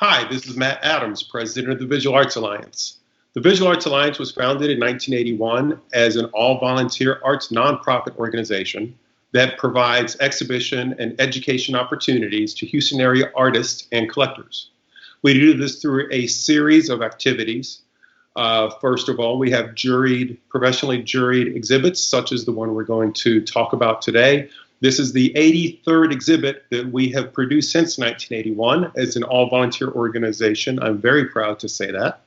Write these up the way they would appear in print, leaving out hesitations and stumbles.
Hi, this is Matt Adams, president of the Visual Arts Alliance. The Visual Arts Alliance was founded in 1981 as an all-volunteer arts nonprofit organization that provides exhibition and education opportunities to Houston area artists and collectors. We do this through a series of activities. First of all, we have professionally juried exhibits, such as the one we're going to talk about today. This is the 83rd exhibit that we have produced since 1981 as an all-volunteer organization. I'm very proud to say that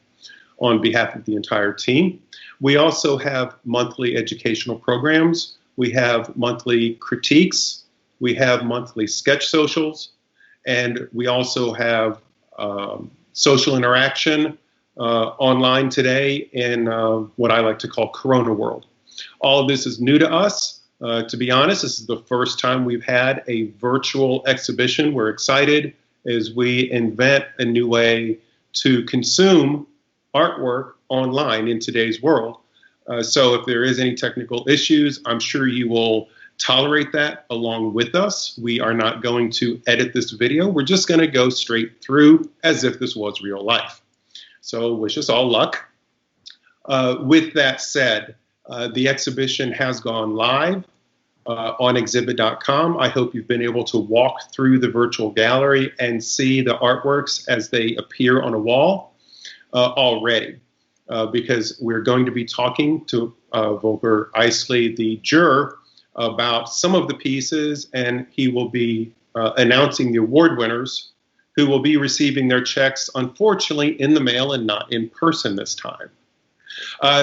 on behalf of the entire team. We also have monthly educational programs. We have monthly critiques. We have monthly sketch socials. And we also have social interaction online today in what I like to call Corona World. All of this is new to us. To be honest, this is the first time we've had a virtual exhibition. We're excited as we invent a new way to consume artwork online in today's world. So if there is any technical issues, I'm sure you will tolerate that along with us. We are not going to edit this video. We're just going to go straight through as if this was real life. So wish us all luck. With that said, the exhibition has gone live on exhibit.com. I hope you've been able to walk through the virtual gallery and see the artworks as they appear on a wall already, because we're going to be talking to Volker Eisele, the juror, about some of the pieces, and he will be announcing the award winners who will be receiving their checks, unfortunately, in the mail and not in person this time.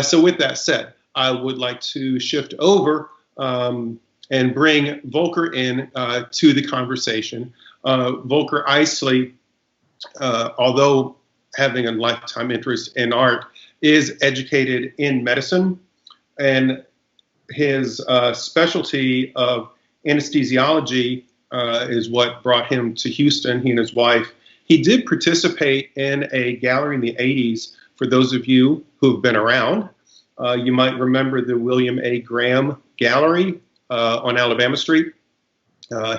So with that said, I would like to shift over and bring Volker in to the conversation. Volker Eisele, although having a lifetime interest in art, is educated in medicine, and his specialty of anesthesiology is what brought him to Houston, he and his wife. He did participate in a gallery in the 80s. For those of you who have been around, you might remember the William A. Graham Gallery on Alabama Street.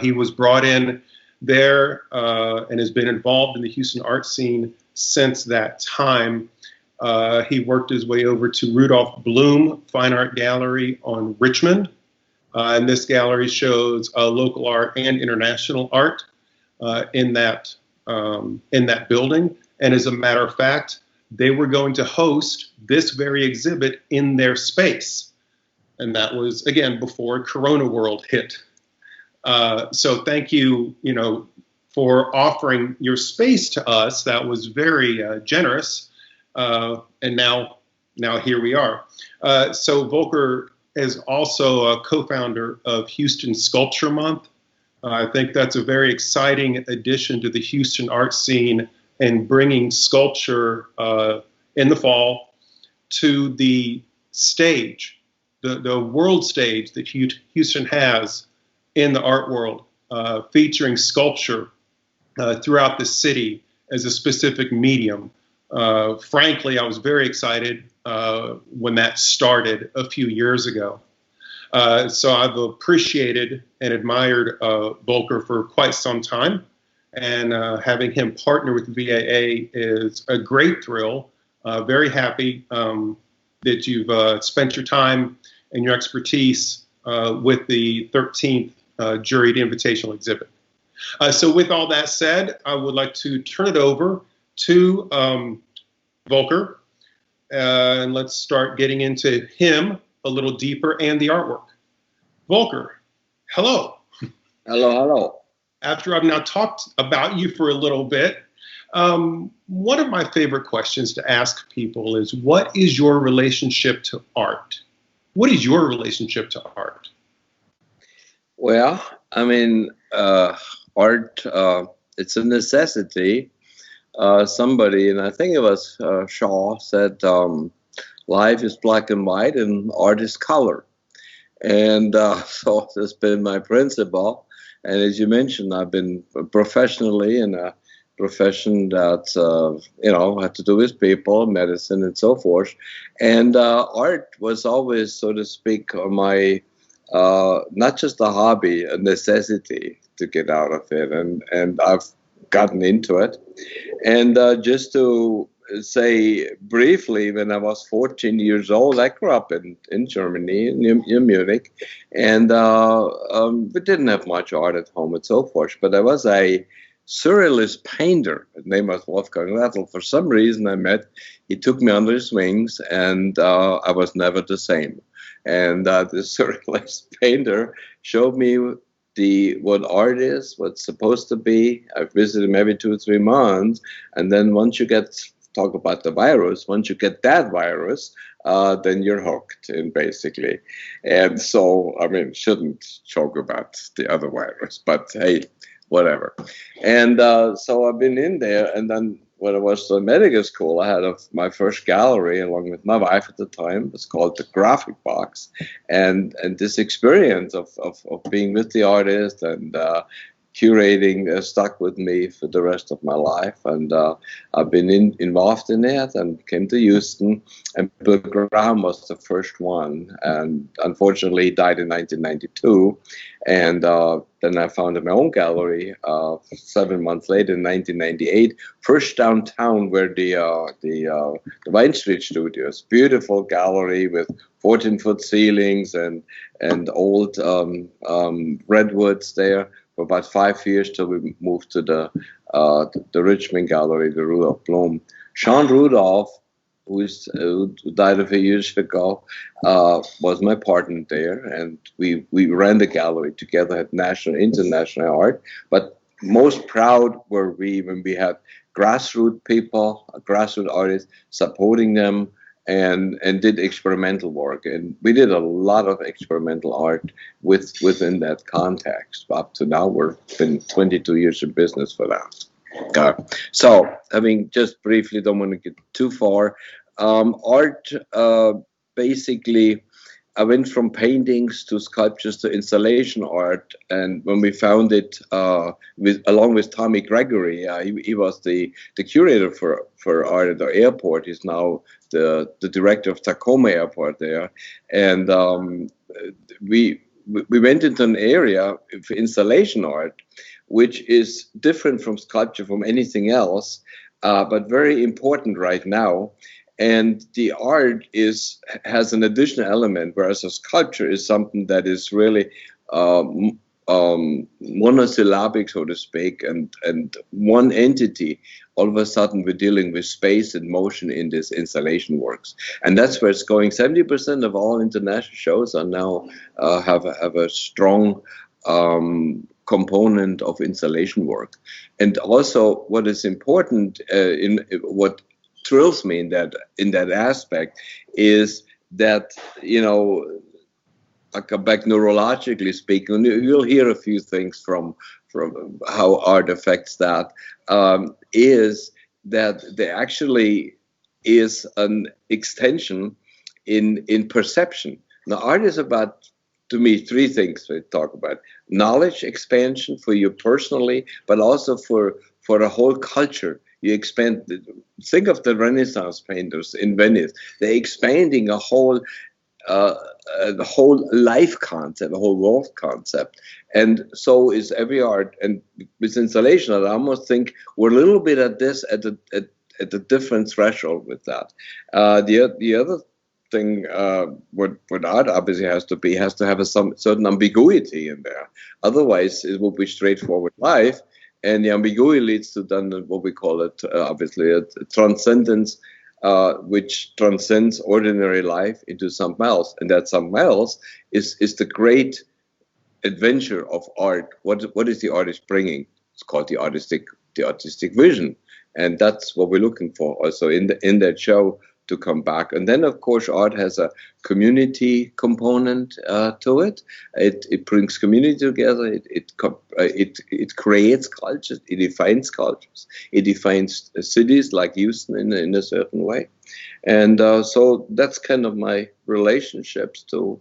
He was brought in there and has been involved in the Houston art scene since that time. He worked his way over to Rudolph Bloom Fine Art Gallery on Richmond. And this gallery shows local art and international art in that building. And as a matter of fact, they were going to host this very exhibit in their space. And that was, again, before Corona World hit. So thank you, for offering your space to us. That was very generous. And now here we are. So Volker is also a co-founder of Houston Sculpture Month. I think that's a very exciting addition to the Houston art scene and bringing sculpture in the fall to the stage, the world stage that Houston has in the art world, featuring sculpture throughout the city as a specific medium. Frankly, I was very excited when that started a few years ago. So I've appreciated and admired Volker for quite some time, and having him partner with VAA is a great thrill. Very happy that you've spent your time and your expertise with the 13th Juried Invitational exhibit. So with all that said, I would like to turn it over to Volker, and let's start getting into him a little deeper and the artwork. Volker, hello. Hello, hello. After I've now talked about you for a little bit, one of my favorite questions to ask people is, what is your relationship to art? What is your relationship to art? Well, I mean, art, it's a necessity. Somebody, and I think it was Shaw, said life is black and white and art is color. And so that's been my principle. And as you mentioned, I've been professionally in a profession that, had to do with people, medicine, and so forth. And art was always, so to speak, my, not just a hobby, a necessity to get out of it. And I've gotten into it. And just to say briefly, when I was 14 years old, I grew up in Germany, near Munich, and we didn't have much art at home and so forth. But I was a surrealist painter. His name was Wolfgang Eisele. For some reason, he took me under his wings, and I was never the same. And the surrealist painter showed me what art is, what's supposed to be. I visited him every 2 or 3 months, and then once you talk about the virus, once you get that virus, then you're hooked in basically. And so, I mean, shouldn't joke about the other virus, but hey, whatever. And so I've been in there, and then when I was in medical school, I had my first gallery along with my wife at the time. It was called the Graphic Box, and this experience of being with the artist and curating stuck with me for the rest of my life. And I've been involved in it and came to Houston, and Bill Graham was the first one, and unfortunately he died in 1992. And then I founded my own gallery 7 months later in 1998, first downtown where the Vine Street Studios, beautiful gallery with 14-foot ceilings and old redwoods there for about 5 years till we moved to the Richmond Gallery, the Rudolph Bloom. Sean Rudolph, who died a few years ago, was my partner there, and we ran the gallery together, had national, international art. But most proud were we when we had grassroots people, grassroots artists supporting them, and did experimental work. And we did a lot of experimental art within that context. Up to now, we've been 22 years in business for that. So, I mean, just briefly, don't want to get too far. Art, basically, I went from paintings to sculptures to installation art, and when we found it, along with Tommy Gregory, he was the curator for art at the airport. He's now the director of Tacoma Airport there, and we went into an area for installation art, which is different from sculpture, from anything else, but very important right now. And the art has an additional element, whereas a sculpture is something that is really monosyllabic, so to speak, and one entity. All of a sudden, we're dealing with space and motion in this installation works, and that's where it's going. 70% of all international shows are now have a strong component of installation work. And also, what is important what thrills me in that aspect is that, you know, I come back neurologically speaking, you'll hear a few things from how art affects that, is that there actually is an extension in perception. Now, art is about, to me, 3 things we talk about: knowledge expansion for you personally, but also for a whole culture. You expand. Think of the Renaissance painters in Venice. They're expanding a whole life concept, a whole world concept, and so is every art. And with installation, I almost think we're a little bit at a different threshold with that. The other thing, what art obviously has to have some certain ambiguity in there. Otherwise, it will be straightforward life. And the ambiguity leads to then what we call it, obviously, a transcendence, which transcends ordinary life into something else. And that something else is the great adventure of art. What is the artist bringing? It's called the artistic vision. And that's what we're looking for also in that show, to come back. And then, of course, art has a community component to it. It brings community together. It creates cultures. It defines cultures. It defines cities like Houston in a certain way. And so that's kind of my relationships to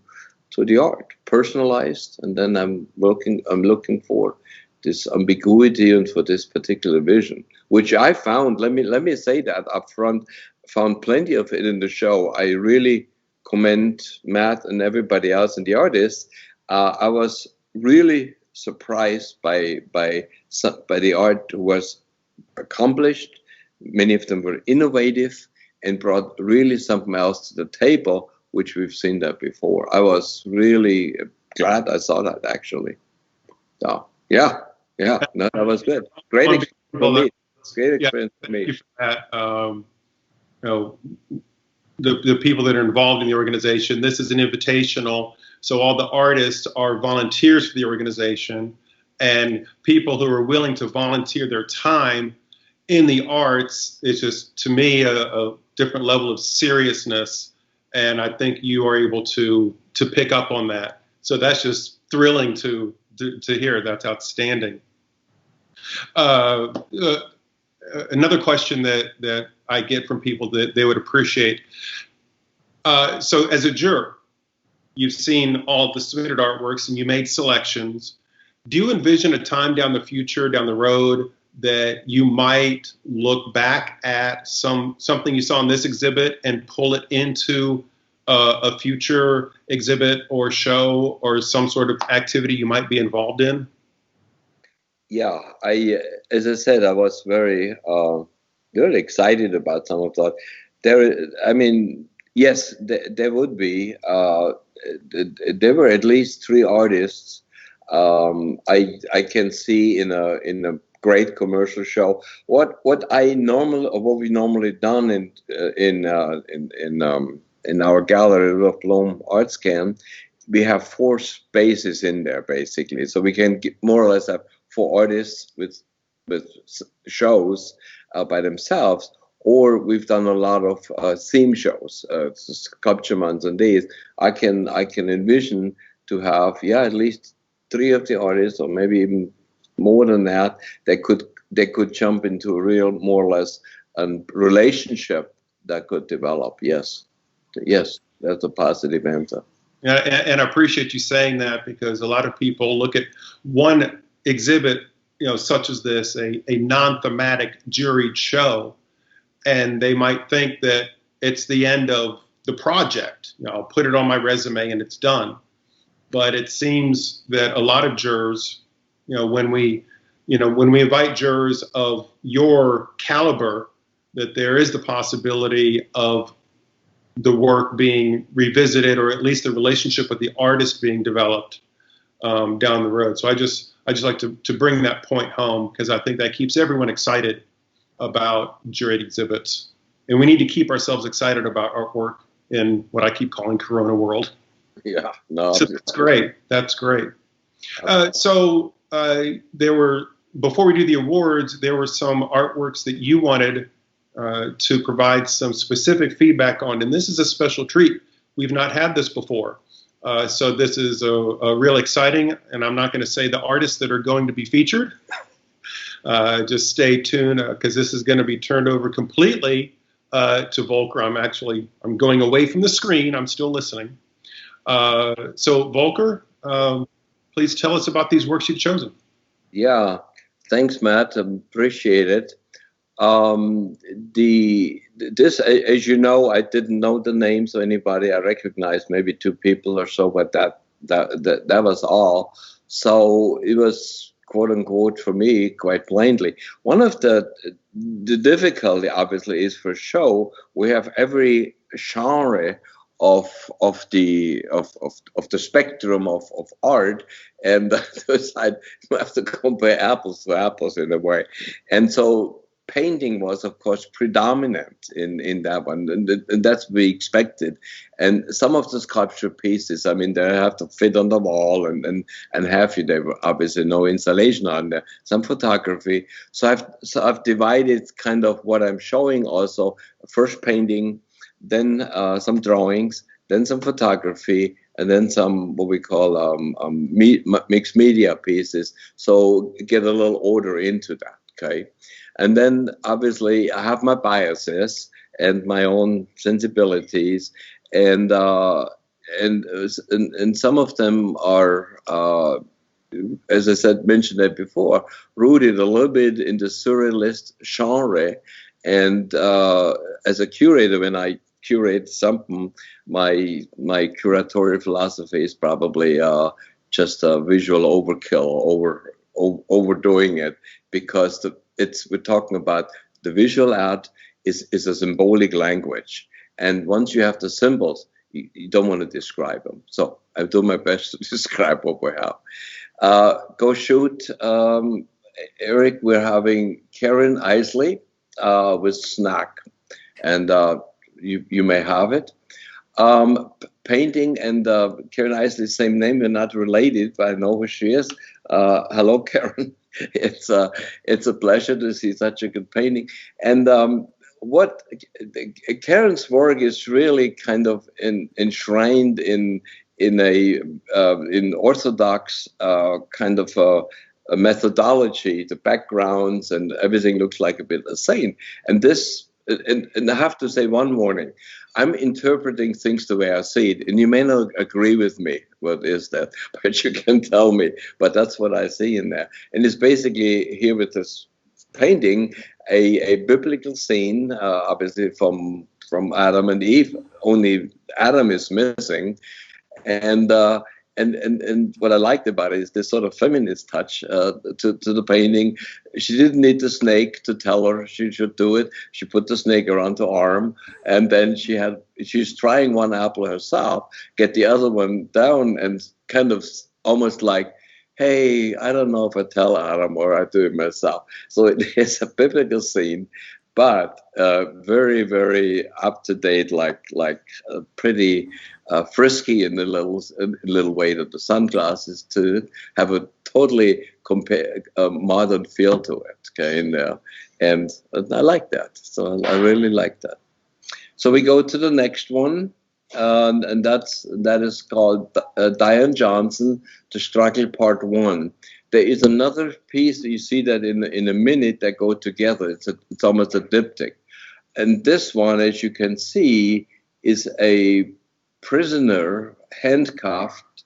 the art, personalized. And then I'm looking for this ambiguity and for this particular vision, which I found. Let me say that up front. Found plenty of it in the show. I really commend Matt and everybody else and the artists. I was really surprised by the art who was accomplished. Many of them were innovative and brought really something else to the table, which we've seen that before. I was really glad I saw that, actually. So yeah, no, that was good. Great experience for me. Great experience for me. Thank you for that. You know, the people that are involved in the organization. This is an invitational, so all the artists are volunteers for the organization, and people who are willing to volunteer their time in the arts. It's just, to me, a different level of seriousness, and I think you are able to pick up on that. So that's just thrilling to hear. That's outstanding. Another question that I get from people that they would appreciate. So as a juror, you've seen all the submitted artworks and you made selections. Do you envision a time down the road, that you might look back at something you saw in this exhibit and pull it into a future exhibit or show or some sort of activity you might be involved in? Yeah, as I said, I was very excited about some of that. Yes, there would be. There were at least 3 artists I can see in a great commercial show. What we normally done in our gallery of Blom Art Scan, we have 4 spaces in there basically, so we can more or less have 4 artists with shows by themselves, or we've done a lot of theme shows, sculpture months and these. I can envision to have at least 3 of the artists, or maybe even more than that. They could jump into a real, more or less, relationship that could develop. Yes, that's a positive answer. Yeah, and I appreciate you saying that, because a lot of people look at one exhibit, such as this, a non-thematic juried show, and they might think that it's the end of the project. I'll put it on my resume and it's done. But it seems that a lot of jurors, when we invite jurors of your caliber, that there is the possibility of the work being revisited, or at least the relationship with the artist being developed down the road. So I just like to bring that point home, because I think that keeps everyone excited about juried exhibits. And we need to keep ourselves excited about artwork in what I keep calling Corona world. Yeah, no. So that's great. That's great. There were, before we do the awards, there were some artworks that you wanted to provide some specific feedback on, and this is a special treat. We've not had this before. So this is a real exciting, and I'm not going to say the artists that are going to be featured. Just stay tuned, because this is going to be turned over completely to Volker. I'm going away from the screen. I'm still listening. So Volker, please tell us about these works you've chosen. Yeah, thanks, Matt. Appreciate it. This, as you know, I didn't know the names of anybody. I recognized maybe 2 people or so, but that was all. So it was, quote unquote, for me, quite plainly. One of the difficulty, obviously, is for show we have every genre of the spectrum of art, and I have to compare apples to apples in a way. And so painting was, of course, predominant in that one, and that's what we expected. And some of the sculpture pieces, they have to fit on the wall, and there were obviously no installation on there. Some photography. So I've divided kind of what I'm showing also: first painting, then some drawings, then some photography, and then some what we call mixed media pieces. So get a little order into that. Okay. And then obviously I have my biases and my own sensibilities, and some of them are, as I said, mentioned it before, rooted a little bit in the surrealist genre. And as a curator, when I curate something, my curatorial philosophy is probably just a visual overkill, overdoing it, because we're talking about the visual art is a symbolic language, and once you have the symbols, you don't want to describe them. So I do my best to describe what we have. Go shoot, Eric. We're having Karen Eisele with Snack, and you may have it. Painting, and Karen Eisele, same name. We're not related, but I know who she is. Hello, Karen. It's a pleasure to see such a good painting. And what Karen's work is really kind of enshrined in orthodox kind of a methodology. The backgrounds and everything looks like a bit the same. And this, and I have to say one warning. I'm interpreting things the way I see it, and you may not agree with me. What is that? But you can tell me. But that's what I see in there. And it's basically here with this painting a biblical scene, obviously from Adam and Eve. Only Adam is missing, and what I liked about it is this sort of feminist touch to the painting. She didn't need the snake to tell her she should do it. She put the snake around her arm, and then she's trying one apple herself, get the other one down, and kind of almost like, hey, I don't know if I tell Adam or I do it myself. So it is a biblical scene, but very, very up to date, like pretty frisky in the little way that the sunglasses to have a totally modern feel to it. Okay, and I like that. So I really like that. So we go to the next one, and that is called Diane Johnson, The Struggle Part 1. There is another piece, you see that in a minute, that go together. It's almost a diptych. And this one, as you can see, is a prisoner handcuffed,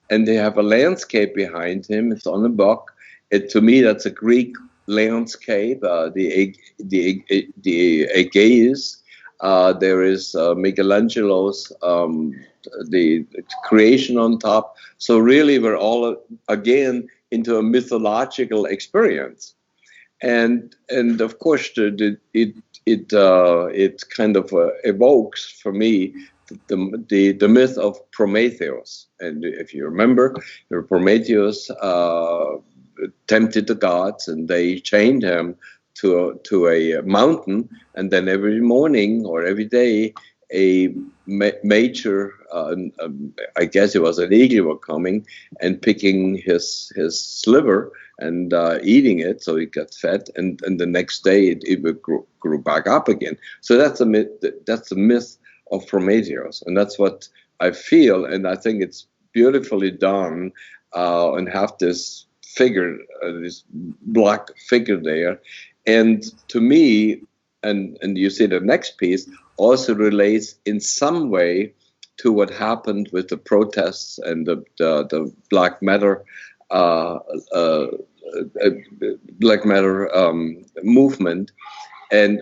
and they have a landscape behind him. It's on a book. To me, that's a Greek landscape, the Aegeus. There is Michelangelo's the creation on top. So really, we're all again into a mythological experience, and of course, it kind of evokes for me the myth of Prometheus. And if you remember, Prometheus tempted the gods, and they chained him to a mountain, and then every morning or every day a major, I guess it was an eagle, were coming and picking his liver and eating it, so he got fat, and the next day it grew back up again. So that's the myth of Prometheus, and that's what I feel, and I think it's beautifully done, and have this figure, this black figure there. And to me, and you see the next piece also relates in some way to what happened with the protests and the Black Matter movement,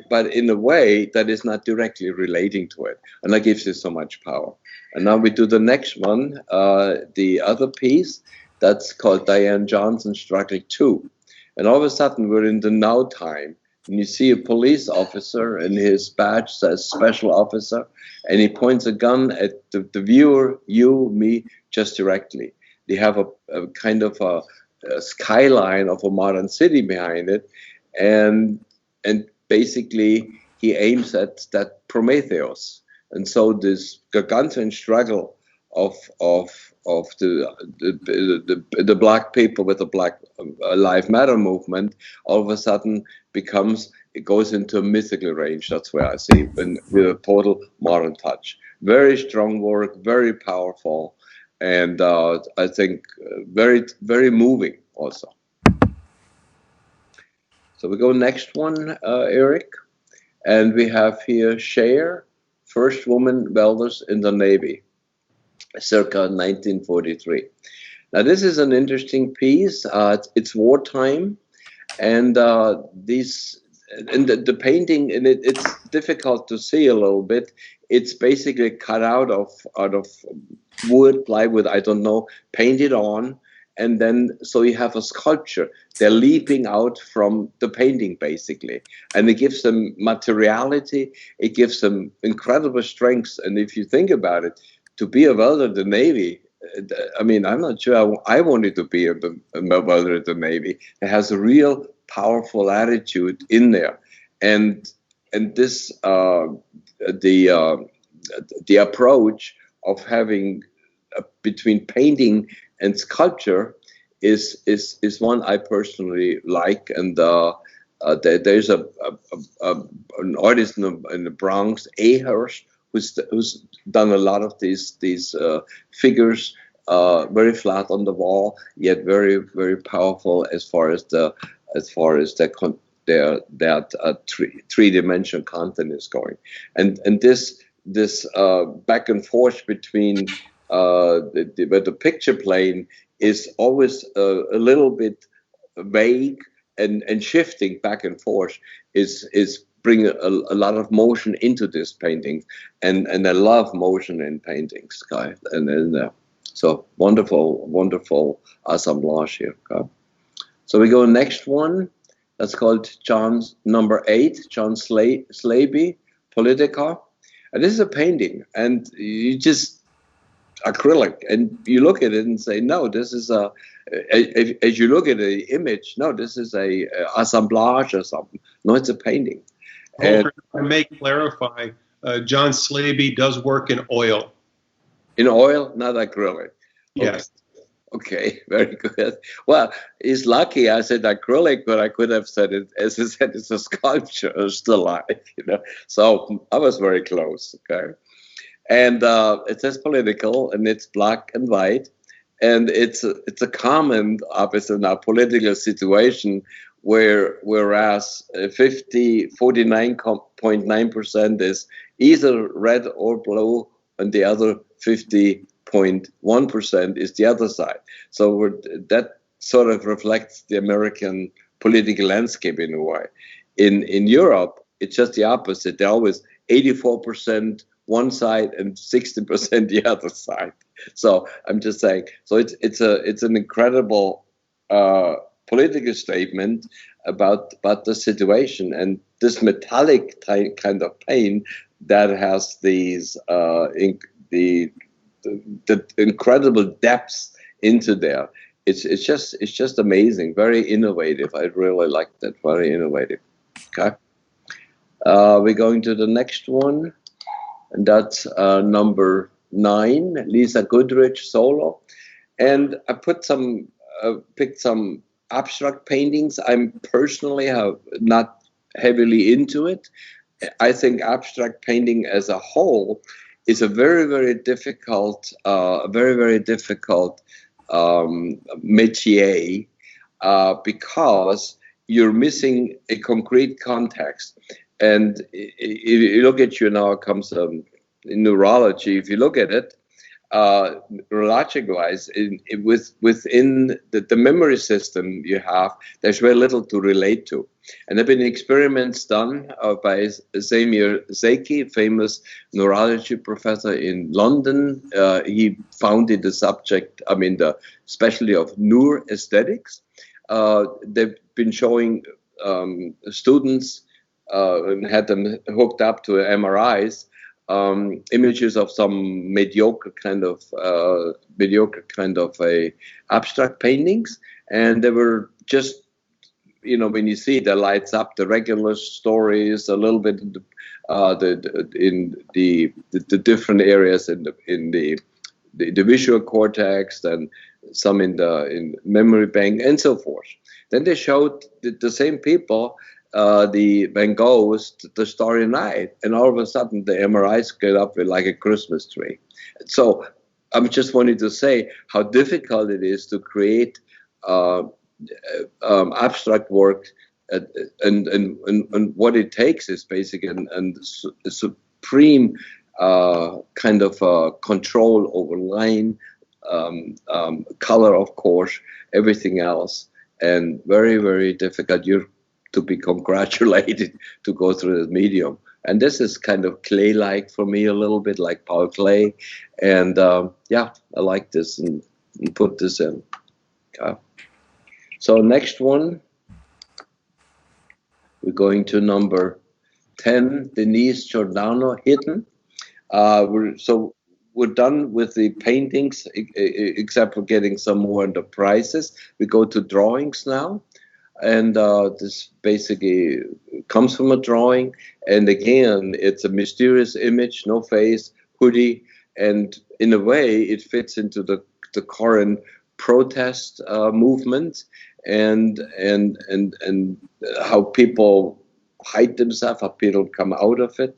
but in a way that is not directly relating to it, and that gives you so much power. And now we do the next one, the other piece that's called Diane Johnson Struggle 2. And all of a sudden, we're in the now time, and you see a police officer, and his badge says special officer, and he points a gun at the viewer, you, me, just directly. They have a kind of a skyline of a modern city behind it, and basically he aims at that Prometheus. And so this gargantuan struggle of the black people with the Black Lives Matter movement, all of a sudden it goes into a mythical range. That's where I see it, with a total modern touch. Very strong work, very powerful, and I think very, very moving also. So we go next one, Eric, and we have here Cher, first woman welders in the Navy, circa 1943. Now this is an interesting piece. It's wartime, and the painting, and it's difficult to see a little bit. it's basically cut out of wood, plywood, I don't know, painted on, and then so you have a sculpture. They're leaping out from the painting basically, and it gives them materiality. It gives them incredible strength. And if you think about it, to be a welder in the Navy, I mean, I'm not sure I wanted to be a welder in the Navy. It has a real powerful attitude in there, and this the approach of having between painting and sculpture is one I personally like. And there's an artist in the Bronx, Ahurst, who's done a lot of these figures, very flat on the wall, yet very, very powerful as far as that three-dimensional content is going. And this back and forth between the picture plane is always a little bit vague, and shifting back and forth is bring a lot of motion into this painting, and I love motion in paintings, guys. And so wonderful assemblage here. Okay? So we go next one. That's called John's number 8, John Slaby, Politica. And this is a painting, and you just acrylic, and you look at it and say, no, this is as you look at the image, no, this is a assemblage or something. No, it's a painting. And I may clarify, John Slaby does work in oil. In oil, not acrylic. Yes. Okay, very good. Well, he's lucky I said acrylic, but I could have said it, as I said, it's a sculpture, it's still life, you know. So I was very close, okay. And it says political, and it's black and white, and it's a comment, obviously, in our political situation, whereas 49.9% is either red or blue, and the other 50.1% is the other side. So that sort of reflects the American political landscape in a way. In Europe, it's just the opposite. They're always 84% one side and 60% the other side. So I'm just saying. So it's an incredible political statement about the situation, and this metallic kind of paint that has these the incredible depths into there. It's just amazing, very innovative. I really like that, very innovative. Okay, we're going to the next one, and that's number 9, Lisa Goodrich solo, and I picked some abstract paintings. I'm personally not heavily into it. I think abstract painting as a whole is a very difficult métier, because you're missing a concrete context. And if you look at you now, it comes in neurology. If you look at it, neurologic-wise, within the memory system you have, there's very little to relate to. And there have been experiments done by Samir Zeki, famous neurology professor in London. He founded the subject, the specialty of neuroaesthetics. They've been showing students and had them hooked up to MRIs, images of some mediocre kind of abstract paintings, and they were just, when you see the lights up, the regular stories, a little bit in the different areas in the visual cortex, and some in memory bank and so forth. Then they showed the same people the Van Gogh's The Starry Night, and all of a sudden the MRIs get up with like a Christmas tree. So I'm just wanting to say how difficult it is to create abstract work, and what it takes is basically a supreme kind of control over line, color, of course, everything else, and very difficult. You're to be congratulated to go through the medium. And this is kind of clay-like for me, a little bit like Paul Klee. And yeah, I like this and put this in. Okay. So next one, we're going to number 10, Denise Giordano, Hidden. We're done with the paintings, except for getting some more on the prices. We go to drawings now. And this basically comes from a drawing. And again, it's a mysterious image, no face, hoodie. And in a way, it fits into the current protest movement and how people hide themselves, how people come out of it.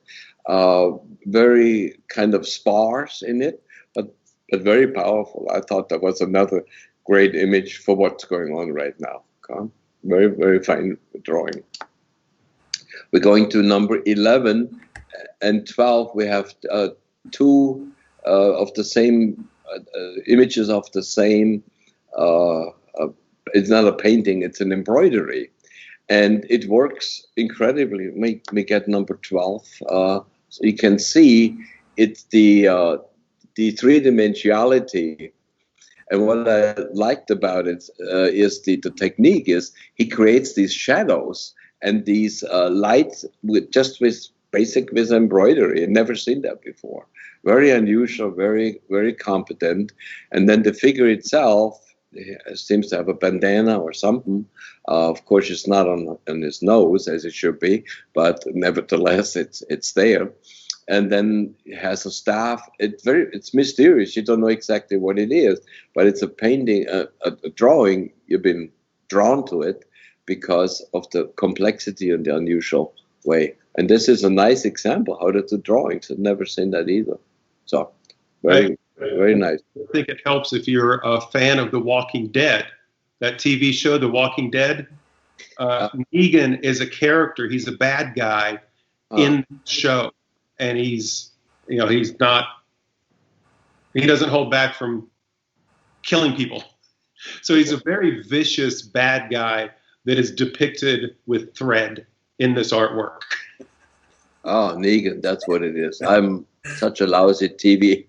Very kind of sparse in it, but very powerful. I thought that was another great image for what's going on right now. Okay? Very, very fine drawing. We're going to number 11 and 12. We have two of the same images of the same. It's not a painting, it's an embroidery. And it works incredibly. We get number 12. So you can see it's the three-dimensionality. And what I liked about it is the technique is he creates these shadows and these lights with embroidery. I've never seen that before. Very unusual, very, very competent. And then the figure itself seems to have a bandana or something. Of course, it's not on his nose as it should be, but nevertheless, it's there. And then it has a staff. It's mysterious. You don't know exactly what it is, but it's a painting, a drawing. You've been drawn to it because of the complexity and the unusual way. And this is a nice example how to do drawings. I've never seen that either. So very nice. I think it helps if you're a fan of The Walking Dead, that TV show, The Walking Dead. Negan is a character. He's a bad guy in the show. And he doesn't hold back from killing people. So he's a very vicious bad guy that is depicted with thread in this artwork. Oh, Negan, that's what it is. I'm such a lousy TV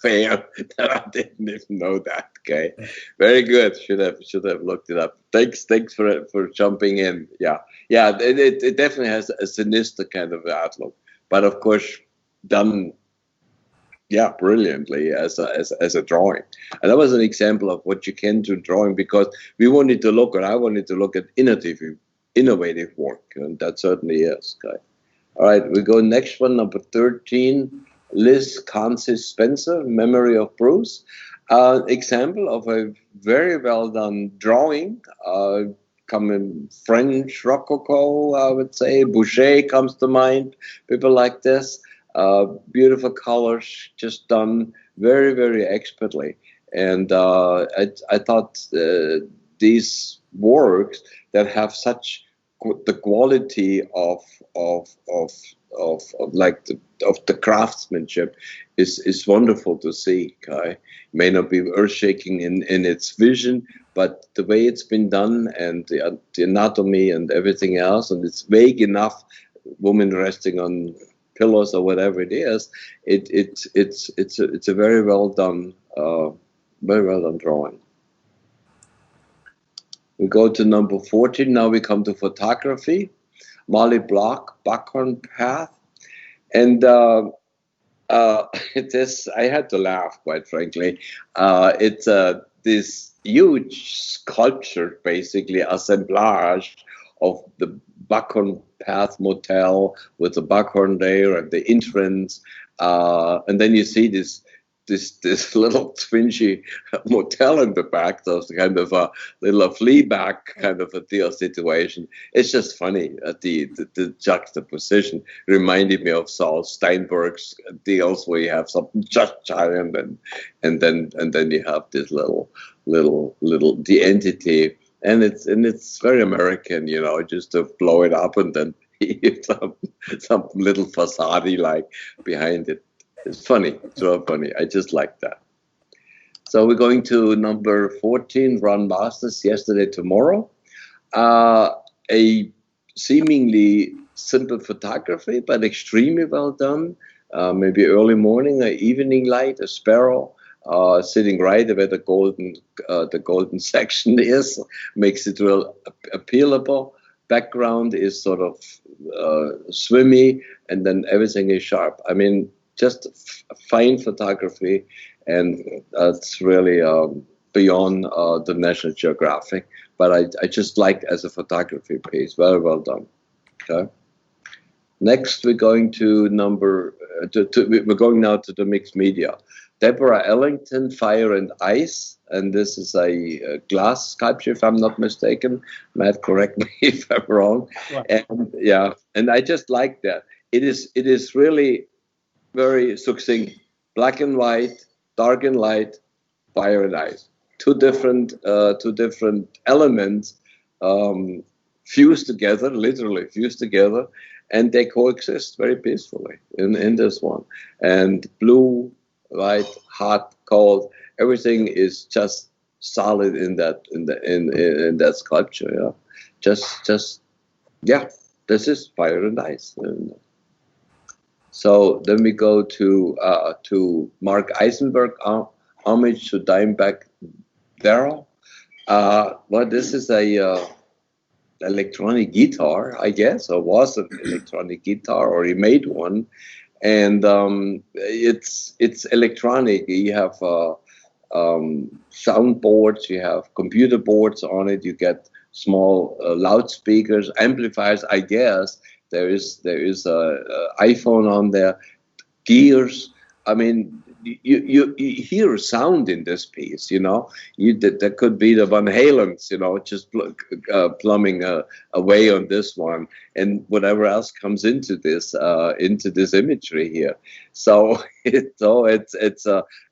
fan that I didn't even know that. Okay, very good. Should have looked it up. Thanks for jumping in. Yeah. It definitely has a sinister kind of outlook. But of course, done, brilliantly as a drawing. And that was an example of what you can do drawing, because I wanted to look at innovative work, and that certainly is. Okay. All right, we go next one, number 13, Liz Concy Spencer, Memory of Bruce. Example of a very well done drawing. Coming French Rococo, I would say. Boucher comes to mind. People like this. Beautiful colors, just done very, very expertly. And I thought these works that have such the quality of the craftsmanship is wonderful to see. Okay? May not be earth-shaking in its vision, but the way it's been done and the anatomy and everything else, and it's vague enough, woman resting on pillows or whatever it is, it's a very well done drawing. We go to number 14. Now we come to photography. Molly Block, Buckhorn Path. And I had to laugh, quite frankly. It's this huge sculpture, basically, assemblage of the Buckhorn Path Motel with the Buckhorn there and the entrance. And then you see this little twingy motel in the back. So it's kind of a little Fleabag kind of a deal situation. It's just funny. The juxtaposition reminded me of Saul Steinberg's deals where you have something just giant and then you have this little the entity, and it's very American, just to blow it up and then some little facade like behind it. It's funny. It's real funny. I just like that. So we're going to number 14, Ron Masters, Yesterday, Tomorrow. A seemingly simple photography, but extremely well done. Maybe early morning or evening light, a sparrow sitting right where the golden section is, makes it real appealable. Background is sort of swimmy, and then everything is sharp. I mean, just fine photography, and it's really beyond the National Geographic. But I just like as a photography piece. Very well done. Okay. Next, we're going to we're going now to the mixed media. Deborah Ellington, Fire and Ice, and this is a glass sculpture, if I'm not mistaken. Matt, correct me if I'm wrong. Right. And yeah, and I just like that. It is really very succinct. Black and white, dark and light, fire and ice. Two different elements fused together, literally fused together, and they coexist very peacefully in this one. And blue, white, hot, cold, everything is just solid in that sculpture. Yeah, just yeah. This is fire and ice. And so then we go to Mark Eisenberg, homage to Dimebag Darrell. Well, this is a electronic guitar, I guess, or was an electronic guitar, or he made one, and it's electronic. You have soundboards, you have computer boards on it, you get small loudspeakers, amplifiers. I guess there is a iPhone on there, gears. I mean, you hear a sound in this piece, you know. That could be the Van Halens, you know, just plumbing away on this one, and whatever else comes into this imagery here. So it's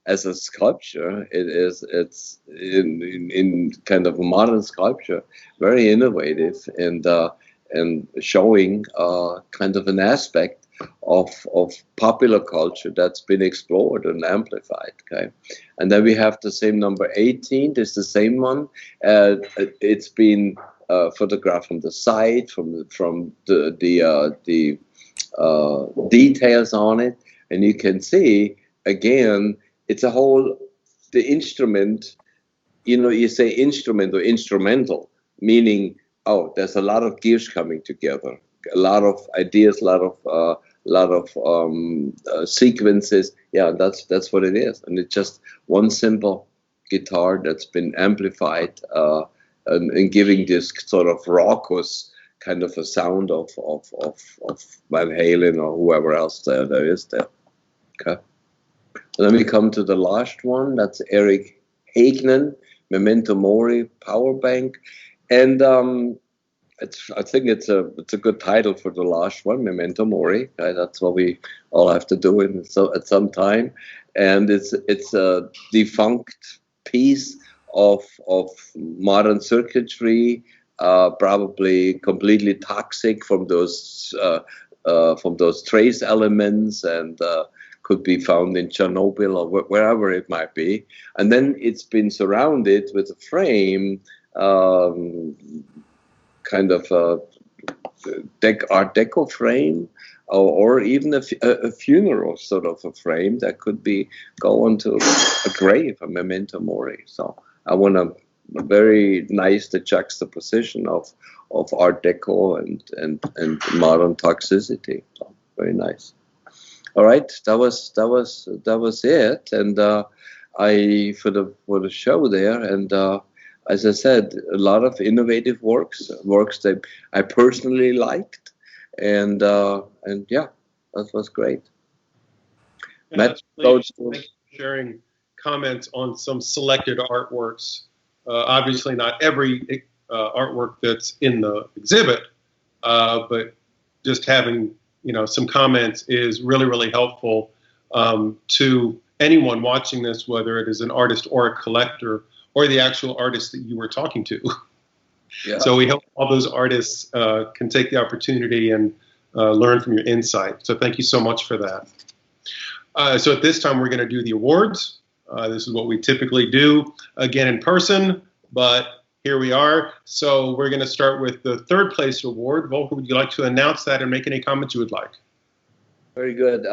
as a sculpture, it's in kind of a modern sculpture, very innovative and showing kind of an aspect of popular culture that's been explored and amplified. Okay, and then we have the same number 18. This is the same one. It's been photographed from the side, from the details on it, and you can see again it's a whole the instrument. You know, you say instrument or instrumental, meaning there's a lot of gears coming together, a lot of ideas, a lot of sequences. Yeah, that's what it is, and it's just one simple guitar that's been amplified and giving this sort of raucous kind of a sound of Van Halen or whoever else there is there. Okay, and then we come to the last one. That's Eric Hagnan, Memento Mori Power Bank, and I think it's a good title for the last one, Memento Mori. Okay? That's what we all have to do at some time, and it's a defunct piece of modern circuitry, probably completely toxic from those trace elements, and could be found in Chernobyl or wherever it might be. And then it's been surrounded with a frame. Kind of Art Deco frame, or even a funeral sort of a frame that could be go onto a grave, a memento mori. So I want a very nice the juxtaposition of Art Deco and modern toxicity. So very nice. All right, that was it, and I for the show there, and as I said, a lot of innovative works that I personally liked, and yeah, that was great. Matt, thank you for sharing comments on some selected artworks. Obviously, not every artwork that's in the exhibit, but just having some comments is really, really helpful to anyone watching this, whether it is an artist or a collector, or the actual artist that you were talking to. Yeah. So we hope all those artists can take the opportunity and learn from your insight. So thank you so much for that. So at this time, we're going to do the awards. This is what we typically do, again in person, but Here we are. So we're going to start with the third place award. Volker, would you like to announce that and make any comments you would like? Very good.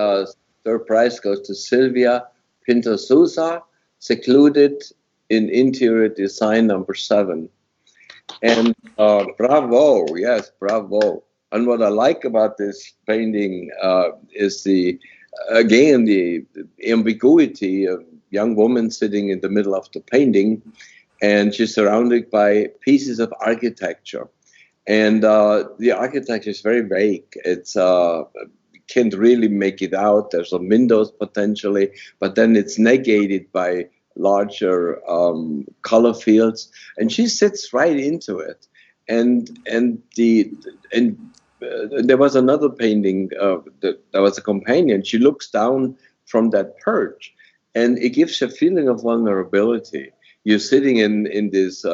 Third prize goes to Sylvia Pinto Souza, Secluded in Interior Design number 7. And bravo, yes, bravo. And what I like about this painting is the ambiguity of young woman sitting in the middle of the painting, and she's surrounded by pieces of architecture. And the architecture is very vague. It's can't really make it out. There's some windows potentially, but then it's negated by larger color fields, and she sits right into it. And there was another painting that was a companion. She looks down from that perch, and it gives a feeling of vulnerability. You're sitting in these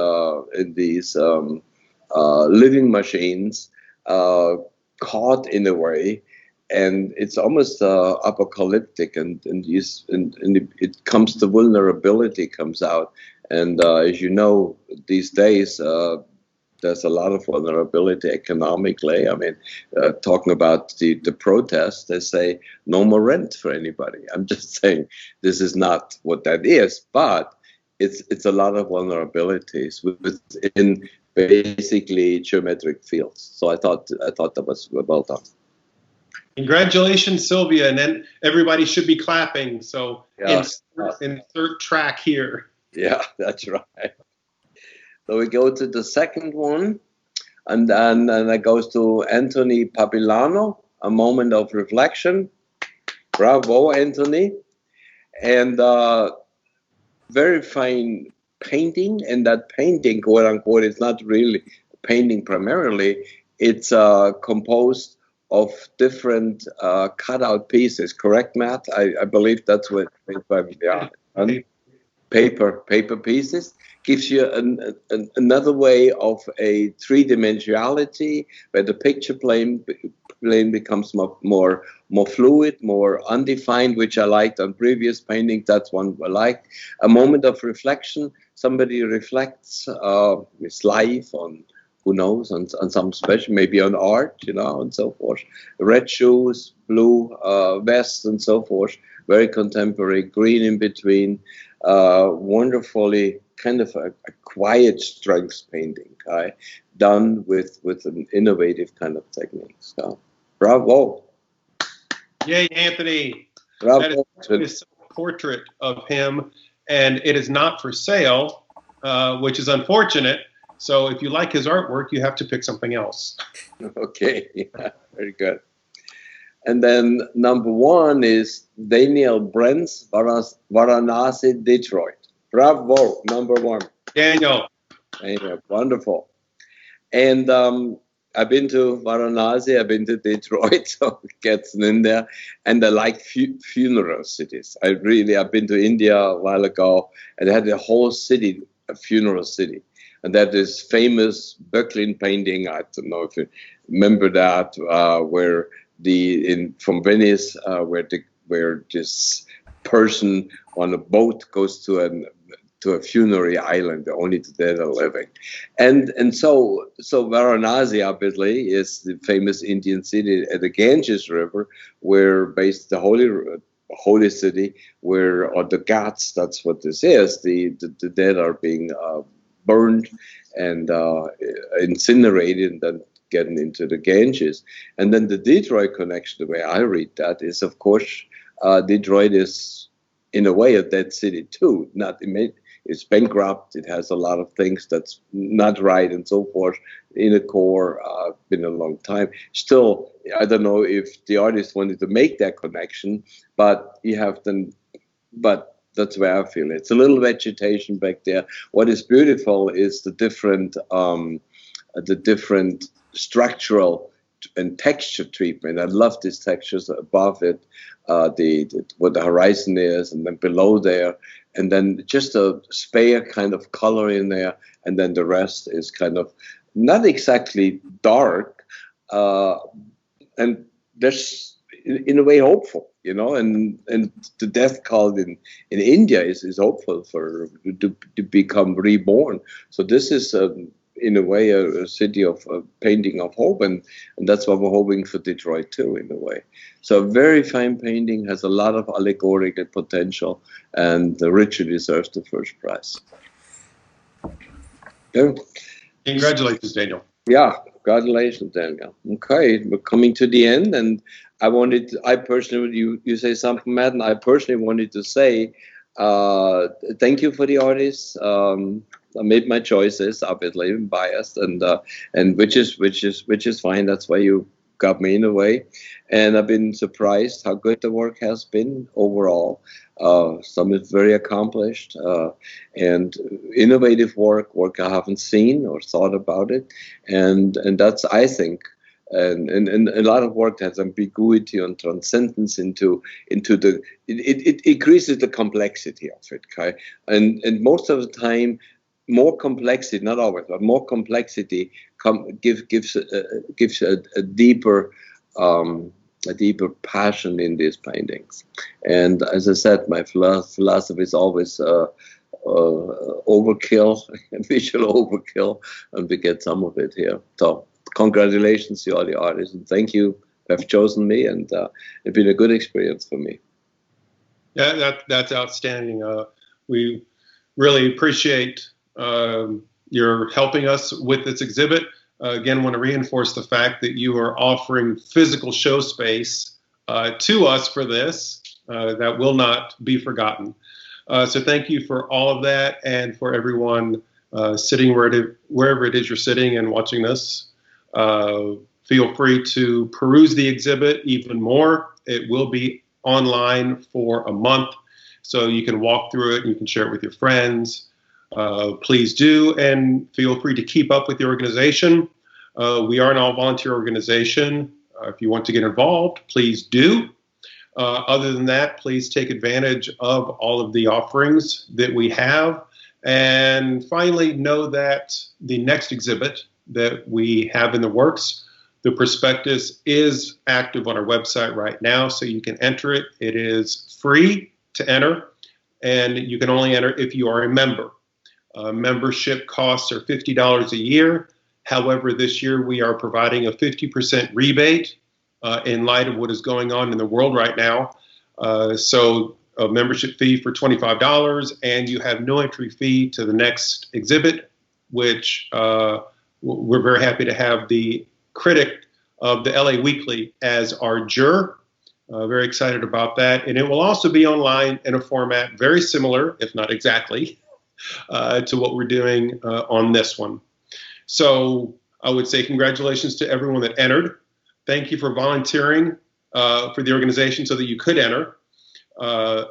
living machines, caught in a way, and it's almost apocalyptic, and it comes, the vulnerability comes out. And as you know, these days there's a lot of vulnerability economically. I mean, talking about the protests, they say no more rent for anybody. I'm just saying this is not what that is, but it's a lot of vulnerabilities within basically geometric fields. So I thought that was well done. Congratulations, Sylvia, and then everybody should be clapping. So Yeah. insert track here. Yeah, that's right. So we go to the second one, and then that goes to Anthony Papilano, A Moment of Reflection. Bravo, Anthony. And very fine painting, and that painting, quote unquote, is not really a painting primarily. It's composed of different cutout pieces. Correct, Matt? I believe that's what. Yeah. Paper pieces gives you another way of a three-dimensionality, where the picture plane becomes more fluid, more undefined, which I liked on previous paintings. That's one I liked. A moment of reflection. Somebody reflects his life on, who knows, on some special, maybe on art, and so forth. Red shoes, blue vest, and so forth. Very contemporary, green in between. Wonderfully kind of a quiet strength painting, done with an innovative kind of technique. So, bravo. Yay, Anthony. Bravo. That is a portrait of him, and it is not for sale, which is unfortunate. So if you like his artwork, you have to pick something else. Okay, yeah, very good. And then number 1 is Daniel Brent's Varanasi, Detroit. Bravo, number 1. Daniel, wonderful. And I've been to Varanasi, I've been to Detroit, so it gets in there. And I like funeral cities. I've been to India a while ago, and they had a whole city, a funeral city. And that is famous Böcklin painting. I don't know if you remember that, where from Venice, where this person on a boat goes to a funerary island, only the dead are living, and so Varanasi obviously is the famous Indian city at the Ganges River, where based the holy city, where, or the Ghats, that's what this is. The dead are being burned and incinerated, and then getting into the Ganges. And then the Detroit connection, the way I read that, is, of course, Detroit is in a way a dead city too. It's bankrupt. It has a lot of things that's not right and so forth. In the core, been a long time. Still, I don't know if the artist wanted to make that connection, but but that's where I feel it. It's a little vegetation back there. What is beautiful is the different structural and texture treatment. I love these textures above it, what the horizon is, and then below there, and then just a spare kind of color in there, and then the rest is kind of not exactly dark, and there's in a way hopeful, and the death cult in India is hopeful for to become reborn. So this is in a way a city of painting of hope, and that's what we're hoping for Detroit too, in a way. So a very fine painting, has a lot of allegorical potential, and Richard deserves the first prize. Yeah. Congratulations, Daniel. Yeah, congratulations, Daniel. Okay, we're coming to the end, and I personally, you say something, Matt, and I personally wanted to say thank you for the artists. I made my choices, obviously, I'm biased, and which is fine. That's why you got me in a way, and I've been surprised how good the work has been overall. Some is very accomplished and innovative work I haven't seen or thought about it, and that's, I think, and a lot of work has ambiguity and transcendence into the it increases the complexity of it, okay, and most of the time, more complexity, not always, but more complexity gives a deeper passion in these paintings. And as I said, my philosophy is always overkill, visual overkill, and we get some of it here. So congratulations to all the artists, and thank you for having chosen me, and it's been a good experience for me. Yeah, that's outstanding. We really appreciate you're helping us with this exhibit. Again, want to reinforce the fact that you are offering physical show space to us for this. That will not be forgotten. So thank you for all of that, and for everyone sitting wherever it is you're sitting and watching this. Feel free to peruse the exhibit even more. It will be online for a month, so you can walk through it and you can share it with your friends. Please do, and feel free to keep up with the organization. We are an all-volunteer organization. If you want to get involved, please do. Other than that, please take advantage of all of the offerings that we have. And finally, know that the next exhibit that we have in the works, the prospectus, is active on our website right now, so you can enter it. It is free to enter, and you can only enter if you are a member. Membership costs are $50 a year. However, this year we are providing a 50% rebate in light of what is going on in the world right now. So a membership fee for $25, and you have no entry fee to the next exhibit, which we're very happy to have the critic of the LA Weekly as our juror. Very excited about that. And it will also be online in a format very similar, if not exactly, to what we're doing on this one. So I would say congratulations to everyone that entered. Thank you for volunteering for the organization so that you could enter.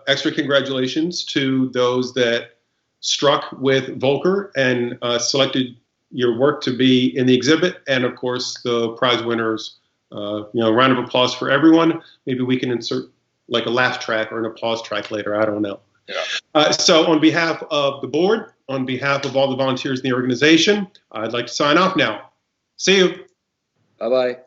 Extra congratulations to those that struck with Volker and selected your work to be in the exhibit. And of course, the prize winners, round of applause for everyone. Maybe we can insert like a laugh track or an applause track later. I don't know. Yeah. So on behalf of the board, on behalf of all the volunteers in the organization, I'd like to sign off now. See you. Bye-bye.